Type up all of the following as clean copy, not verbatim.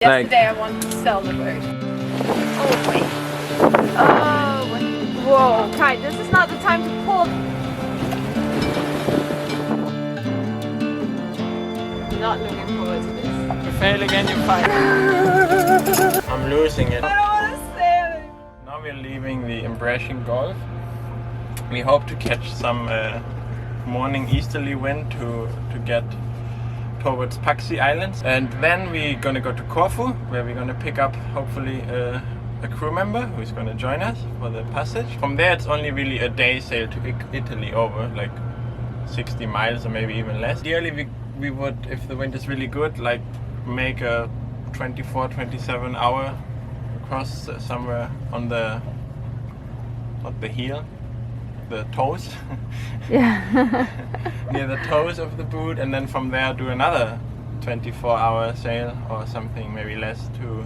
Yesterday I wanted to sell the boat. Oh wait. Oh wait. Whoa, Kai, this is not the time to pull. Not looking forward to this. You fail again, you fight. I'm losing it. I don't want to sail it. Now we're leaving the Embracing Gulf. We hope to catch some morning easterly wind to get towards Paxi Islands, and then we're gonna go to Corfu, where we're gonna pick up hopefully a crew member who's gonna join us for the passage. From there it's only really a day sail to Italy over, like 60 miles or maybe even less. Ideally we would, if the wind is really good, like make a 24-27 hour across somewhere on the, not the heel, the toes. Yeah. Near the toes of the boot, and then from there do another 24-hour sail or something, maybe less, to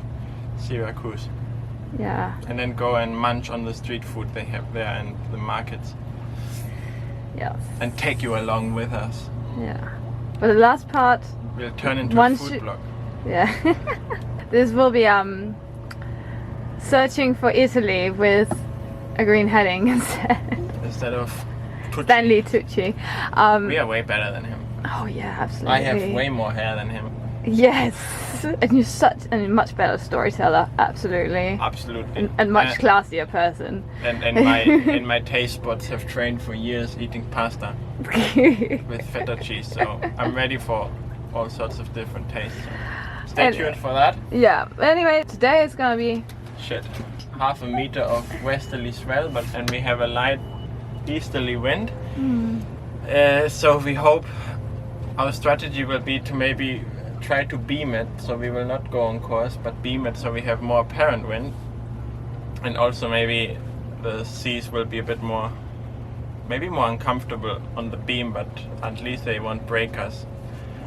Syracuse. Yeah. And then go and munch on the street food they have there and the markets. Yes. And take you along with us. Yeah. But the last part We'll turn into a food blog. Yeah. This will be searching for Italy with a green heading Instead of Tucci. Stanley Tucci. We are way better than him. Oh yeah, absolutely. I have way more hair than him. Yes, and you're such a much better storyteller. Absolutely. Absolutely. And much classier person. And my taste buds have trained for years eating pasta with feta cheese, so I'm ready for all sorts of different tastes. So stay tuned for that. Yeah. Anyway, today is gonna be shit. Half a meter of westerly swell, and we have a light easterly wind. So we hope our strategy will be to maybe try to beam it, so we will not go on course, but beam it so we have more apparent wind, and also maybe the seas will be a bit more, maybe more uncomfortable on the beam, but at least they won't break us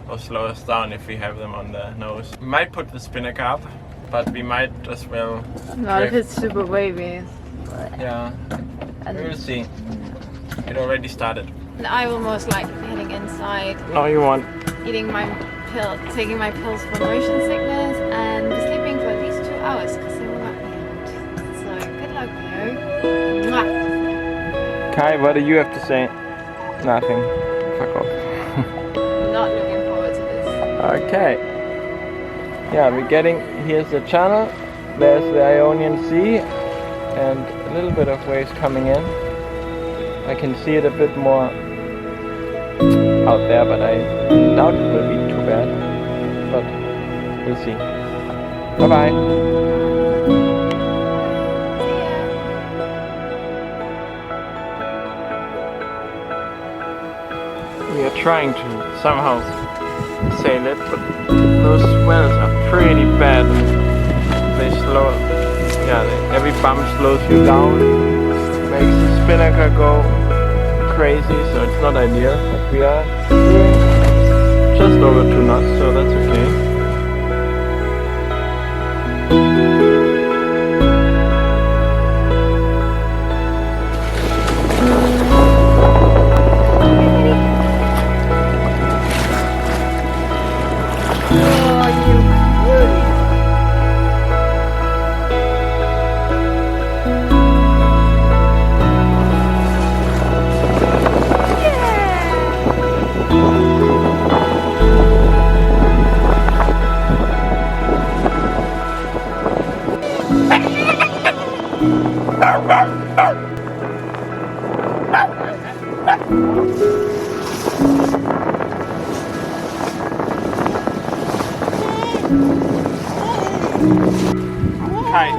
or slow us down if we have them on the nose. We might put the spinnaker up, but we might as well. Not if it's super wavy. Yeah, we will see. It already started. And I will most likely be heading inside. No, you won't. Eating my pill, taking my pills for motion sickness, and sleeping for at least 2 hours because they will not be out. So good luck, Leo. Mwah. Kai, what do you have to say? Nothing. Fuck off. Not looking forward to this. Okay. Yeah, we're getting, here's the channel, there's the Ionian Sea, and a little bit of waves coming in. I can see it a bit more out there, but I doubt it will be too bad. But we'll see. Bye bye. We are trying to somehow sail it, but those swells are pretty bad. They slow, every bump slows you down, makes the spinnaker go crazy, so it's not ideal. But we are doing just over 2 knots, so that's okay. Kai,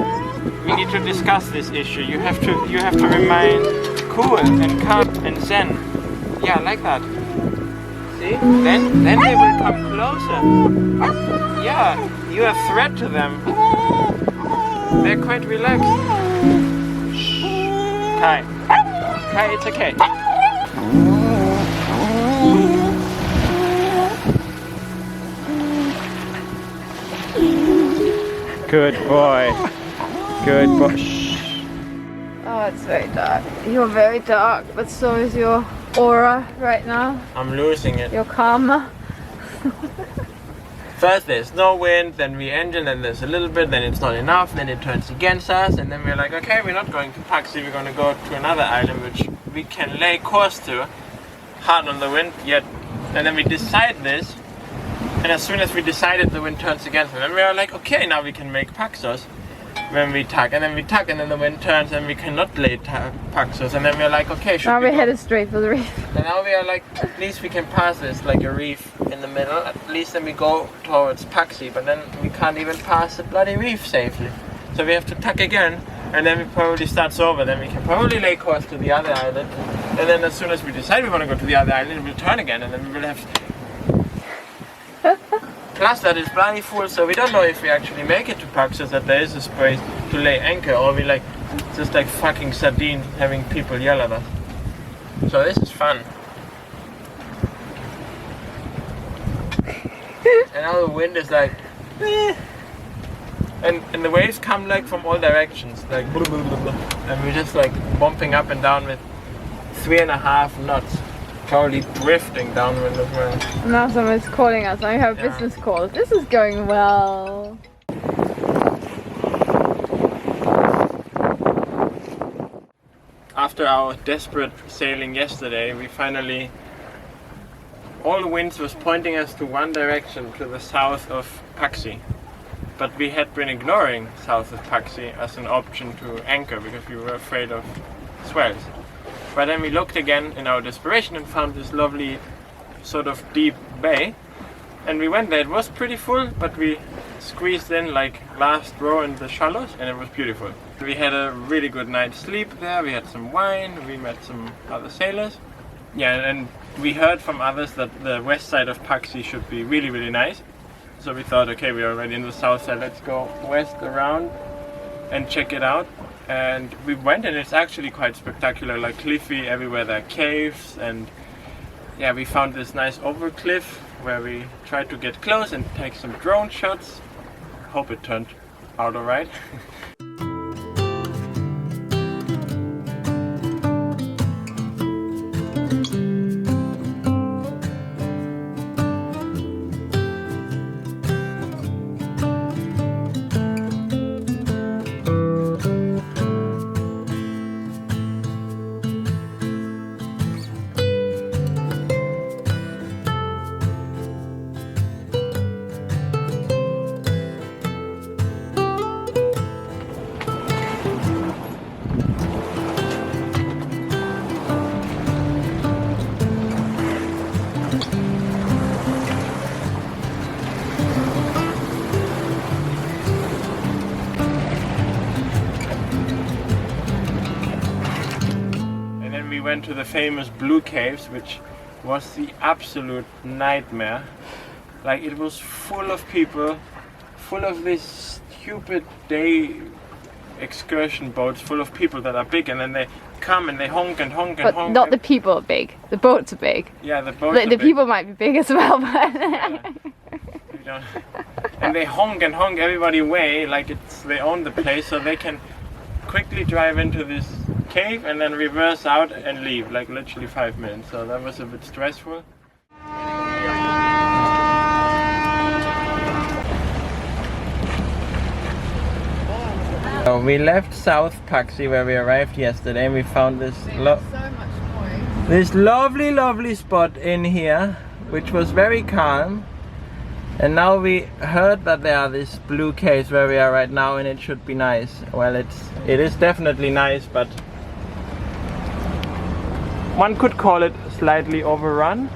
we need to discuss this issue. You have to remain cool and calm and zen. Yeah, like that. See? Then they will come closer. Yeah, you're a threat to them. They're quite relaxed. Shh. Kai, it's okay. Good boy. Good boy. Shh. Oh, it's very dark. You're very dark, but so is your aura right now. I'm losing it. Your karma. first there's no wind, then we engine, then there's a little bit, then it's not enough, then it turns against us, and then we're like, okay, we're not going to Paxi, we're going to go to another island which we can lay course to, hard on the wind, yet, and then we decide this, and as soon as we decided, the wind turns against us, and we are like, okay, now we can make Paxos when we tug, and then we tug, and then the wind turns, and we cannot lay Paxos, and then we're like, okay, now we're headed straight for the reef. And now we are like, at least we can pass this like a reef in the middle, at least then we go towards Paxi, but then we can't even pass the bloody reef safely. So we have to tug again, and then we probably start over, then we can probably lay course to the other island, and then as soon as we decide we want to go to the other island, we'll turn again, and then we will have... Plus that is bloody full, so we don't know if we actually make it to Paxos, that there is a space to lay anchor, or we like, just like fucking sardines having people yell at us. So this is fun. And now the wind is like, eh. And the waves come like from all directions, like blah, blah, blah, blah. And we're just like bumping up and down with 3.5 knots, probably drifting downwind as well. Now someone's calling us. I have a business call. This is going well. After our desperate sailing yesterday, we finally, all the winds was pointing us to one direction, to the south of Paxi. But we had been ignoring south of Paxi as an option to anchor because we were afraid of swells. But then we looked again in our desperation and found this lovely sort of deep bay. And we went there, it was pretty full, but we squeezed in like last row in the shallows and it was beautiful. We had a really good night's sleep there, we had some wine, we met some other sailors. Yeah, and we heard from others that the west side of Paxi should be really, really nice. So we thought, okay, we're already in the south side, let's go west around and check it out. And we went and it's actually quite spectacular, like cliffy, everywhere there are caves, and yeah, we found this nice over cliff where we tried to get close and take some drone shots. Hope it turned out alright. We went to the famous Blue Caves, which was the absolute nightmare. Like, it was full of people, full of these stupid day excursion boats full of people that are big, and then they come and they honk and honk and but honk. Not and the people are big, the boats are big. Yeah, the boats are the big. people might be big as well, but... We don't. And they honk and honk everybody away like it's they own the place, so they can quickly drive into this cave and then reverse out and leave, like literally 5 minutes. So that was a bit stressful. So we left South Paxi where we arrived yesterday, and we found this this lovely spot in here, which was very calm. And now we heard that there are these blue caves where we are right now, and it should be nice. Well, it is definitely nice, but one could call it slightly overrun.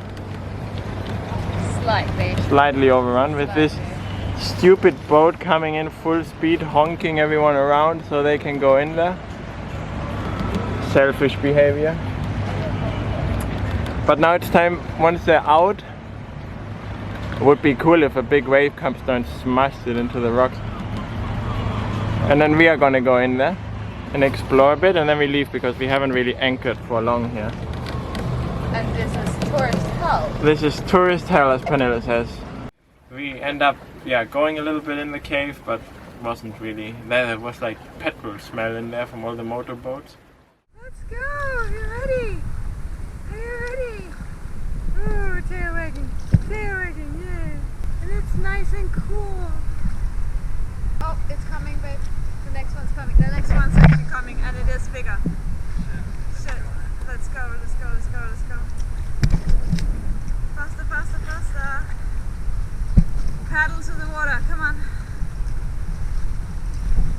Slightly overrun with this stupid boat coming in full speed, honking everyone around so they can go in there. Selfish behavior. But now it's time, once they're out, it would be cool if a big wave comes down and smashes it into the rocks. And then we are gonna go in there and explore a bit, and then we leave because we haven't really anchored for long here. And this is tourist hell. This is tourist hell, as Pernille says. We end up, going a little bit in the cave, but wasn't really. There was like petrol smell in there from all the motorboats. Let's go! Are you ready? Are you ready? Ooh, tail wagging, yeah. And let's it's nice and cool. Oh, it's coming, babe. The next one's coming. The next one's actually coming, and it is bigger. Shit. Let's go, let's go, let's go, let's go. Faster, faster, faster. Paddle to the water, come on.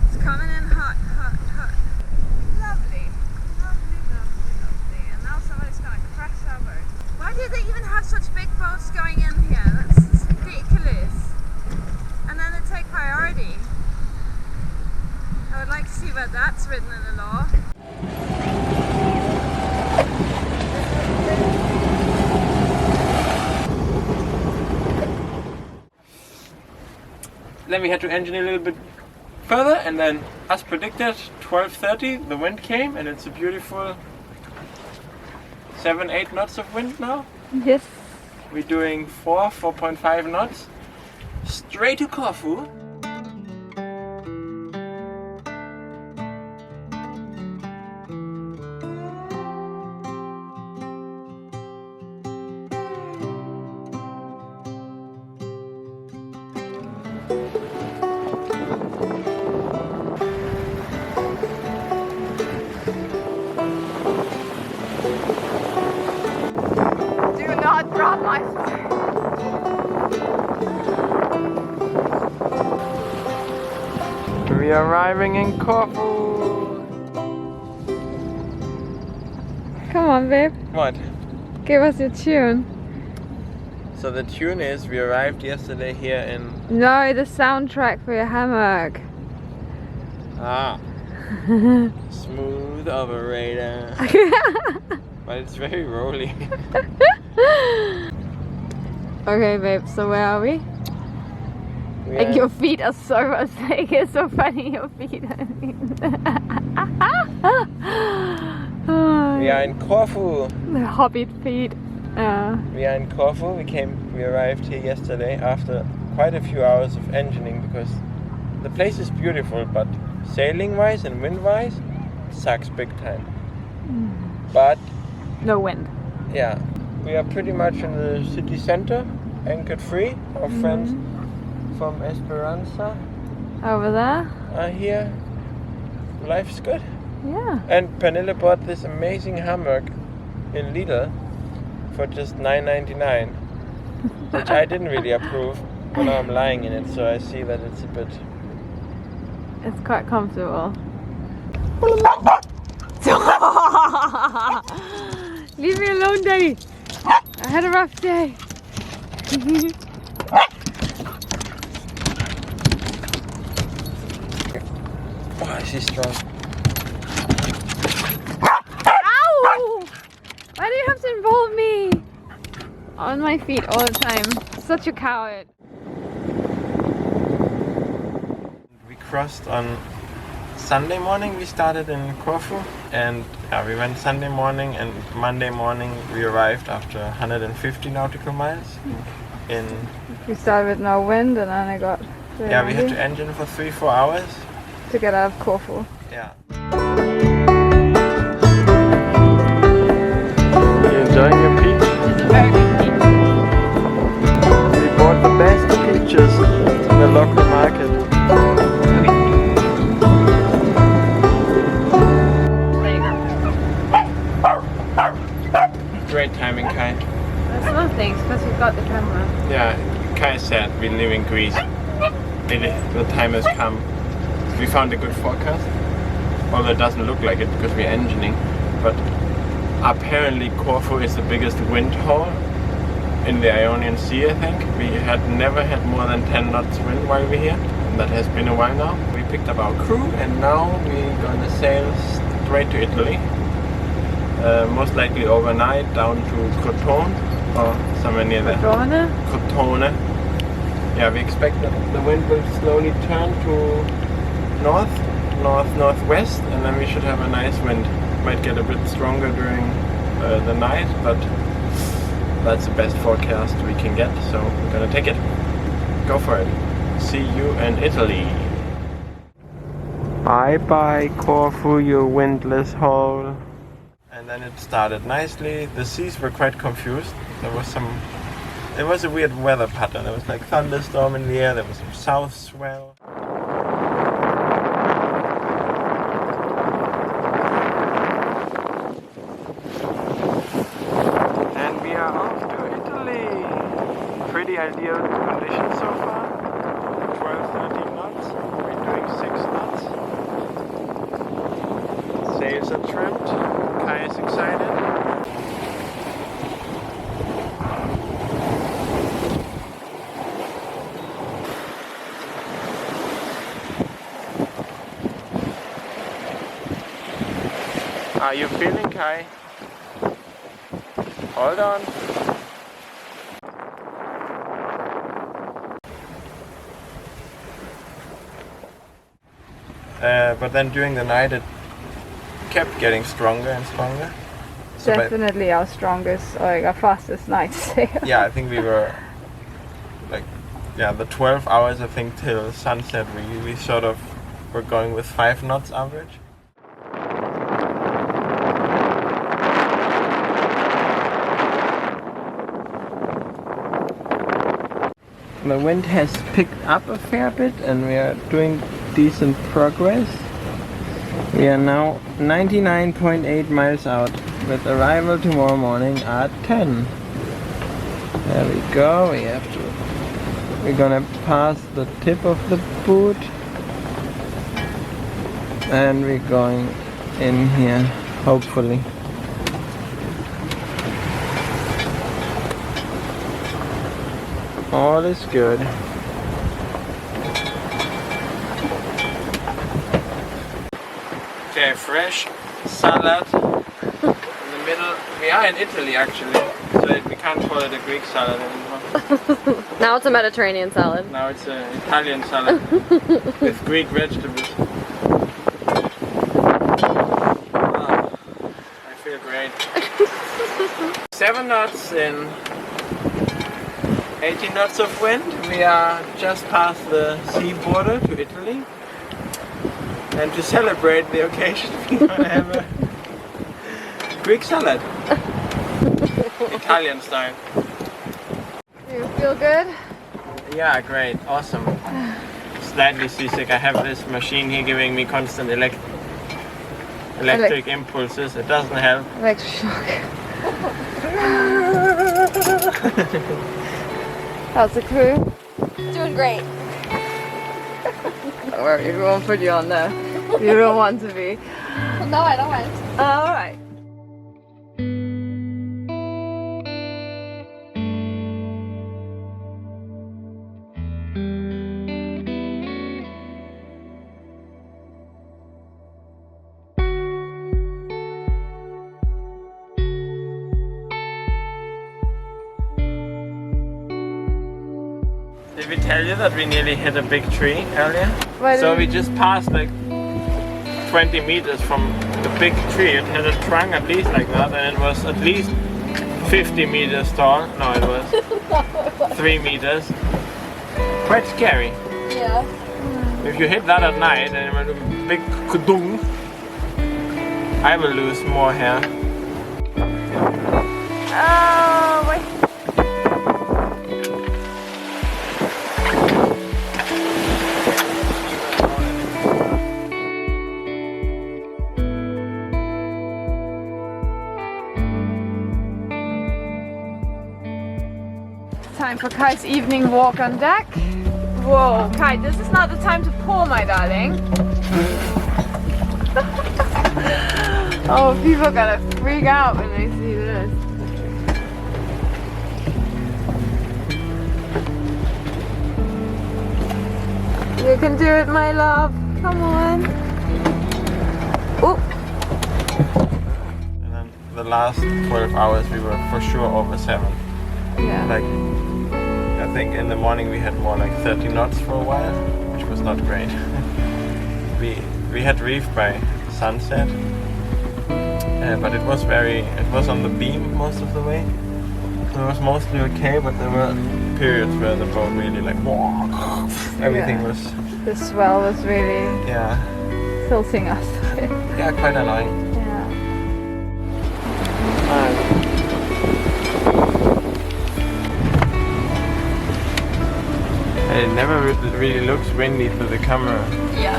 It's coming in hot, hot, hot. Lovely, lovely, lovely, lovely. And now somebody's gonna crash our boat. Why do they even have such big boats going in here? That's ridiculous. And then they take priority. I would like to see where that's written in the law. Then we had to engine a little bit further, and then as predicted, 12:30 the wind came, and it's a beautiful 7-8 knots of wind now. Yes. We're doing 4.5 knots straight to Corfu. Drop my We are arriving in Corfu. Come on, babe. What? Give us your tune. So the tune is we arrived yesterday here in... No, the soundtrack for your hammock. Ah. Smooth operator. But it's very rolly. Okay, babe, so where are we? Like your feet are so like it's so funny, your feet. We are in Corfu. The hobbit feet. We are in Corfu. We arrived here yesterday after quite a few hours of engineering because the place is beautiful, but sailing wise and wind wise sucks big time. But no wind. Yeah, we are pretty much in the city center, anchored free. Our friends from Esperanza over there are here. Life's good. Yeah. And Pernille bought this amazing hammock in Lidl for just $9.99, which I didn't really approve. But now I'm lying in it, so I see that it's a bit... It's quite comfortable. Leave me alone, Daddy. I had a rough day. Oh, she's strong. Ow! Why do you have to involve me? On my feet all the time. Such a coward. We crossed on Sunday morning. We started in Corfu, and we went Sunday morning, and Monday morning we arrived after 150 nautical miles in... We started with no wind, and then I got... Yeah, we had to engine for 3-4 hours. To get out of Corfu. Yeah. You enjoying your peach? It's a very big peach. We bought the best peaches in the local market. Great timing, Kai. That's one thing, because we've got the camera. Yeah, Kai said we live in Greece. Really, the time has come. We found a good forecast, although it doesn't look like it because we're engineering. But apparently Corfu is the biggest wind hole in the Ionian Sea, I think. We had never had more than 10 knots wind while we're here. And that has been a while now. We picked up our crew and now we're gonna sail straight to Italy. Most likely overnight down to Crotone or somewhere near there. Crotone. Yeah, we expect that the wind will slowly turn to northwest, and then we should have a nice wind. Might get a bit stronger during the night, but that's the best forecast we can get, so we're gonna take it. Go for it. See you in Italy. Bye bye Corfu, you windless hole. And then it started nicely. The seas were quite confused. There was some it was a weird weather pattern. There was like thunderstorm in the air, there was some south swell. And we are off to Italy. Pretty ideal conditions so far. 12-13 knots. We're doing 6 knots. Sails are trimmed. Kai is excited. Are you feeling, Kai? Hold on. But then during the night it kept getting stronger and stronger. So Definitely our strongest, like our fastest night sail. Yeah, I think we were like, the 12 hours I think till sunset we sort of were going with 5 knots average. The wind has picked up a fair bit and we are doing decent progress. We are now 99.8 miles out with arrival tomorrow morning at 10. There we go, we're gonna pass the tip of the boot and we're going in here, hopefully. All is good. Okay, fresh salad in the middle. We are in Italy actually, so we can't call it a Greek salad anymore. Now it's a Mediterranean salad. Now it's an Italian salad with Greek vegetables. Oh, I feel great. 7 knots in 18 knots of wind. We are just past the sea border to Italy. And to celebrate the occasion, we're gonna have a Greek salad. Italian style. Do you feel good? Yeah, great, awesome. Slightly seasick. I have this machine here giving me constant electric impulses. It doesn't help. Electric shock. How's the crew? Doing great. Don't worry, we won't put you on there. You don't want to be. No, I don't want. Alright. Did we tell you that we nearly hit a big tree earlier? Why So did we just passed like 20 meters from the big tree. It had a trunk at least like that, and it was at least 50 meters tall. No, it was 3 meters. Quite scary. Yeah. If you hit that at night and it went a big kudung, I will lose more hair. Oh, wait. Time for Kai's evening walk on deck. Whoa, Kai, this is not the time to pull, my darling. Oh, people are gonna freak out when they see this. You can do it, my love. Come on. Oh. And then the last 12 hours we were for sure over 7. Yeah. Like, I think in the morning we had more like 30 knots for a while, which was not great. we had reef by sunset, but it was on the beam most of the way. So it was mostly okay, but there were periods where the boat really like everything was. The swell was really tilting us. Yeah, quite annoying. Yeah. It never really looks windy through the camera. Yeah.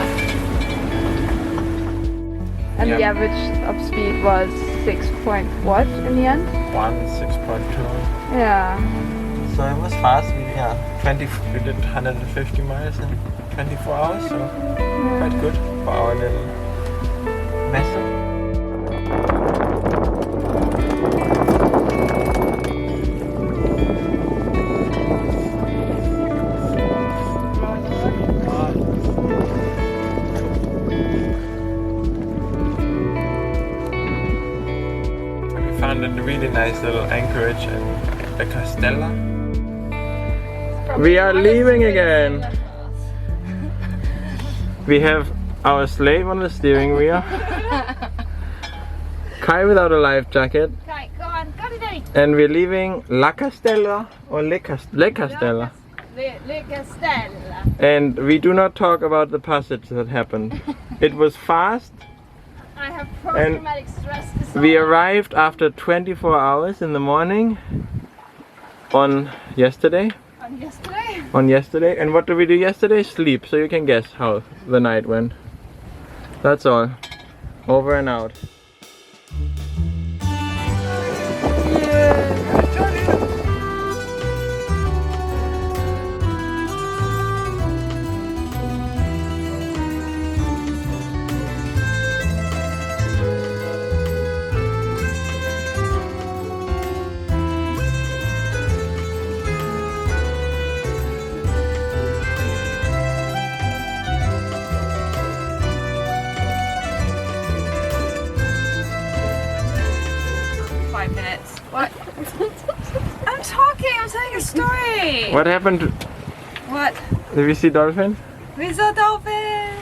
And Yeah. the average of speed was 6 point what in the end? 6.2. Yeah. So it was fast. We did 150 miles in 24 hours, so quite good for our little vessel. We found a really nice little anchorage in the Castella. We are leaving again. We have our slave on the steering wheel. Kai without a life jacket. Okay, go on, go to Daddy. And we're leaving La Castella or Le Castella. Le Castella. And we do not talk about the passage that happened. It was fast. I have post-traumatic stress disorder. We arrived after 24 hours in the morning on yesterday. On yesterday? And what did we do yesterday? Sleep. So you can guess how the night went. That's all. Over and out. What? I'm talking, I'm telling a story. What happened? What? Did we see dolphins? We saw dolphins.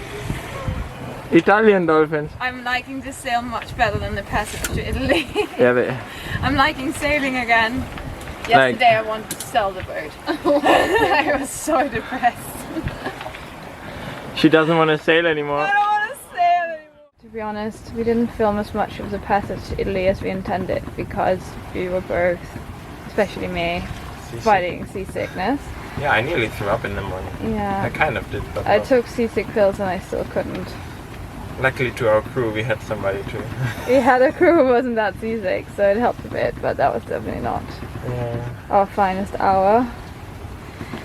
Italian dolphins. I'm liking to sail much better than the passage to Italy. Yeah, I'm liking sailing again. Yesterday I wanted to sell the boat. I was so depressed. she doesn't want to sail anymore. I don't want to sail anymore. To be honest, we didn't film as much of the passage to Italy as we intended because we were both, especially me, fighting seasickness. Yeah, I nearly threw up in the morning. Yeah. I kind of did, but I no. took seasick pills and I still couldn't. Luckily to our crew, we had somebody to. We had a crew who wasn't that seasick, so it helped a bit, but that was definitely not our finest hour.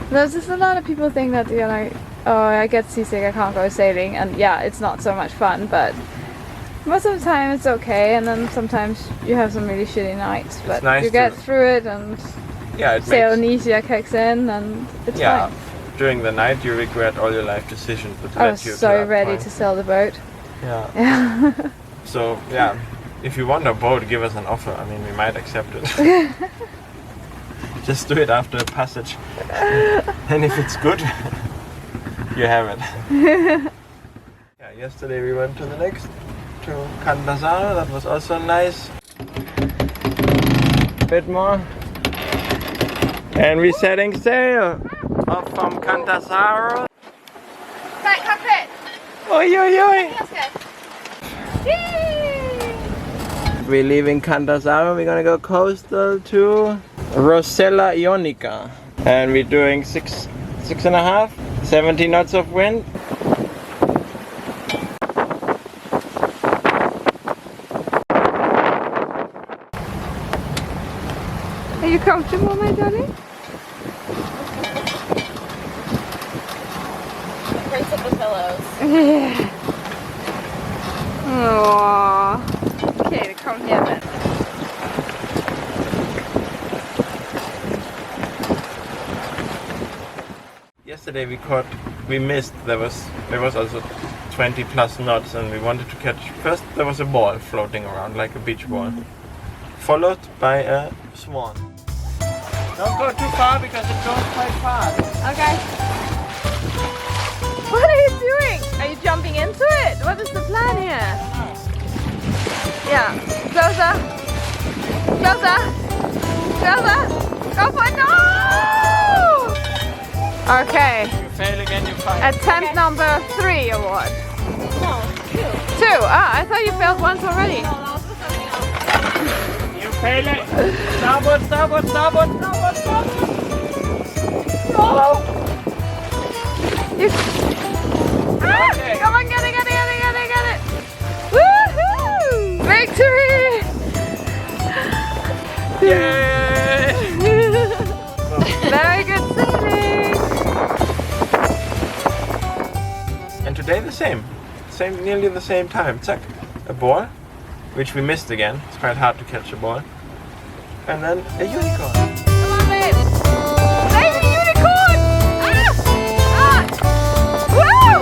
There's just a lot of people think that, you know, oh, I get seasick, I can't go sailing, and yeah, it's not so much fun, but most of the time it's okay, and then sometimes you have some really shitty nights, but nice you get through it, and it sailnesia kicks in, and it's fine. During the night you regret all your life decisions, but I was so ready to sail the boat. Yeah. So yeah, if you want a boat, give us an offer. I mean, we might accept it. Just do it after a passage, and if it's good, you have it. Yeah. Yesterday we went to the next, to Cantasaro. That was also nice. Bit more, and we're setting sail off from Cantasaro. Right, cockpit. Oi, oi, oi! That's good. We're leaving Cantasaro. We're gonna go coastal to Rosella Ionica, and we're doing 6.5, 70 knots of wind. Are you comfortable, my darling? Prince of the pillows. Yeah. Aww. Okay, come here then. Yesterday we missed. There was also 20 plus knots, and we wanted to catch. First there was a ball floating around like a beach ball, followed by a swan. Don't go too far because it goes quite fast. Okay. What are you doing? Are you jumping into it? What is the plan here? Yeah. Closer. Closer. Closer. Go for it. No! Okay. If you fail again, you fight. Attempt number 3 award. No, 2. 2? Ah, I thought you failed once already. No, that was something else. You fail it. Starboard, starboard, starboard, starboard, starboard. No! You... Ah! Okay. Come on, get it, get it, get it, get it, get it! Woohoo! Victory! Yay! Very good sailing! And today the same, nearly the same time. Zack, a ball, which we missed again. It's quite hard to catch a ball. And then a unicorn. Come on, babe! Baby unicorn! Ah! Ah! Woo!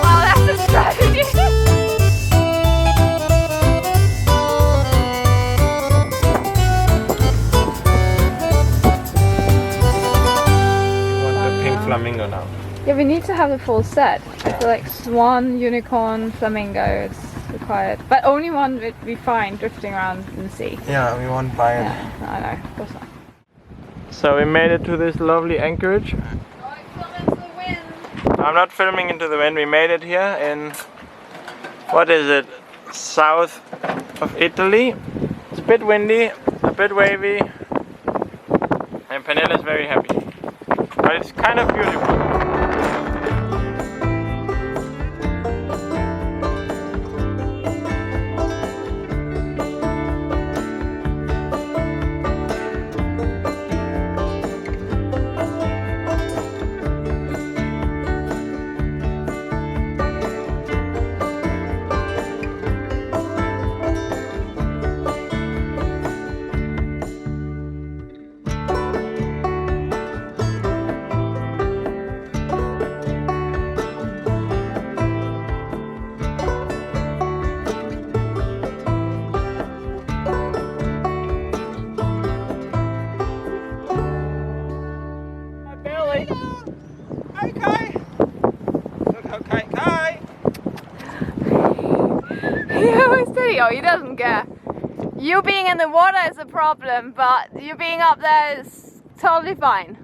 Wow, that's a strategy! We want the pink flamingo now. Yeah, we need to have the full set. I feel like swan, unicorn, flamingo is required. But only one would be fine drifting around in the sea. Yeah, we won't buy it. Yeah, I know, of course not. So we made it to this lovely anchorage. I'm not filming into the wind. We made it here in, what is it, south of Italy. It's a bit windy, a bit wavy, and Pernille is very happy. But it's kind of beautiful. Oh, he doesn't care. You being in the water is a problem, but you being up there is totally fine.